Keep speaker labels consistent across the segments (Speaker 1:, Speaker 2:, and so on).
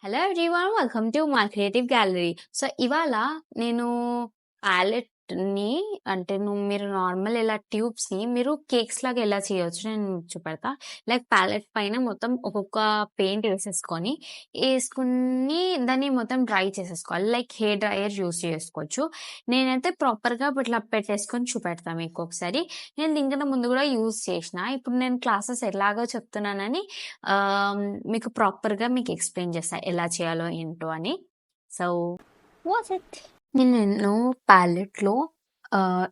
Speaker 1: Hello everyone welcome to my creative gallery. So ఇవాళ నేను ప్యాలెట్ని అంటే మీరు నార్మల్ ఇలా ట్యూబ్స్ని మీరు కేక్స్ లాగా ఎలా చేయొచ్చు నేను మీకు చూపెడతా. లైక్ ప్యాలెట్ పైన మొత్తం ఒక్కొక్క పెయింట్ వేసుకుని దాన్ని మొత్తం డ్రై చేసేసుకోవాలి. లైక్ హెయిర్ డ్రైయర్ యూస్ చేసుకోవచ్చు. నేనైతే ప్రాపర్గా ఇట్లా పెట్టేసుకొని చూపెడతాను మీకు ఒకసారి. నేను దీనికన్నా ముందు కూడా యూస్ చేసిన. ఇప్పుడు నేను క్లాసెస్ ఎలాగో చెప్తున్నానని మీకు ప్రాపర్గా మీకు ఎక్స్ప్లెయిన్ చేస్తా ఎలా చేయాలో ఏంటో అని. సో వాట్స్ ఇట్ నేను ప్యాలెట్లో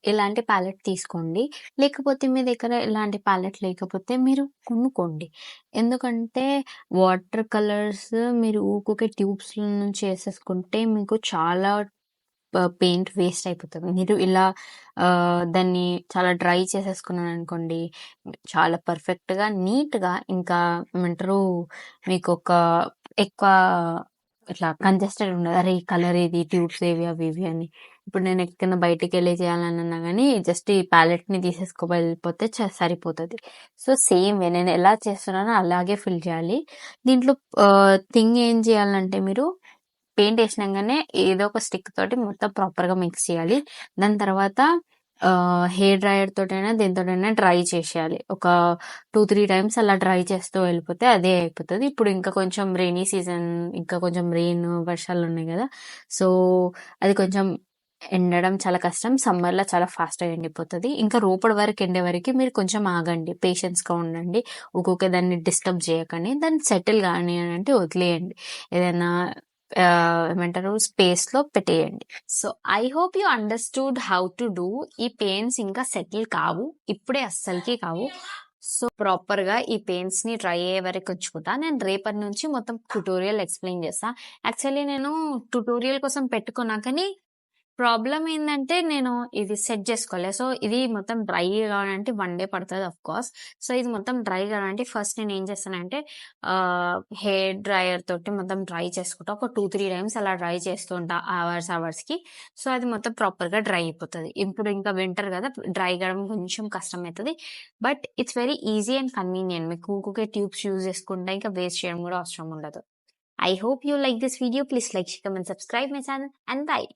Speaker 1: ఇలాంటి ప్యాలెట్ తీసుకోండి. లేకపోతే మీ దగ్గర ఇలాంటి ప్యాలెట్ లేకపోతే మీరు కొనుక్కోండి. ఎందుకంటే వాటర్ కలర్స్ మీరు ఊరికే ట్యూబ్స్‌లో నుంచి వేసేసుకుంటే మీకు చాలా పెయింట్ వేస్ట్ అయిపోతది. మీరు ఇలా దాన్ని చాలా డ్రై చేసేసుకున్నారనుకోండి, చాలా పర్ఫెక్ట్‌గా, నీట్‌గా ఇంకా ఏమంటారు మీకొక ఎక్కువ ఇట్లా కంజెస్టెడ్ ఉండదు. అరే! ఈ కలర్ ఏది, ట్యూబ్స్ ఏవి, అవి ఇవి అని. ఇప్పుడు నేను ఎక్కడికైనా బయటికెళ్ళి చేయాలనన్నా గానీ జస్ట్ ఈ ప్యాలెట్‌ని వెళ్ళిపోతే సరిపోతది. సో, సేమ్ వే నేను ఎలా చేస్తున్నానో అలాగే ఫిల్ చేయాలి. దీంట్లో థింగ్ ఏం చేయాలంటే మీరు పెయింట్ వేసినాకనే ఏదో ఒక స్టిక్ తోటి మొత్తం ప్రాపర్‌గా మిక్స్ చేయాలి. దాని తర్వాత హెయిర్ డ్రైయర్ తోటైనా దేనితోటైనా డ్రై చేసేయాలి. ఒక 2, 3 టైమ్స్ అలా డ్రై చేస్తూ వెళ్ళిపోతే అదే అయిపోతది. ఇప్పుడు ఇంకా కొంచెం రెయినీ సీజన్ ఇంకా కొంచెం వర్షాలున్నాయి గదా! సో, అది కొంచెం ఎండడం చాలా కష్టం. సమ్మర్‌లో చాలా ఫాస్ట్‌గా ఎండిపోతది. ఇంకా లోపటి వరకు ఎండే వరకి మీరు కొంచెం ఆగండి. పేషెన్స్‌గా ఉండండి. ఊకూకే దాన్ని డిస్టర్బ్ చేయకండి. దాన్ని సెటిల్ కానీయనంటే వదిలేయండి. ఏదైనా ఏమంటారు స్పేస్‌లో పెట్టేయండి. So, I hope you understood how to do. ఈ పెయింట్స్ ఇంకా సెటిల్ కావు. ఇప్పుడే అస్సలకి కావు. సో, ప్రాపర్‌గా ఈ పెయింట్స్‌ని డ్రై అయ్యే వరకు ఉంచుకుంటా. నేను రేపటి నుంచి మొత్తం ట్యుటోరియల్ ఎక్స్‌ప్లెయిన్ చేస్తా. యాక్చువల్లీ నేను ట్యుటోరియల్ కోసం పెట్టుకున్నా కానీ ప్రాబ్లమ్ ఏందంటే నేను ఇది సెట్ చేసుకోలే. సో, ఇది మొత్తం డ్రై కావాలంటే 1 డే పడతది ఆఫ్‌కోర్స్. సో, ఇది మొత్తం డ్రై కావాలంటే ఫస్ట్ నేనేం చేస్తానంటే హెయిర్ డ్రైయర్ తోటి మొత్తం డ్రై చేసుకుంటా. ఒక 2, 3 టైమ్స్ అలా డ్రై చేస్తూ ఉంటా అవర్స్‌కి. సో, అది మొత్తం ప్రాపర్‌గా డ్రై అయిపోతది. ఇప్పుడు ఇంకా వింటర్ కదా! డ్రై కావడం కొంచెం కష్టమైతది. But it's very easy and convenient. మీకు ఊకూకే ట్యూబ్స్ యూజ్ చేసుకుంటా ఇంకా వేస్ట్ చేయడం కూడా అవసరం ఉండదు. I hope you like this video. Please like, share, comment, subscribe my channel and bye.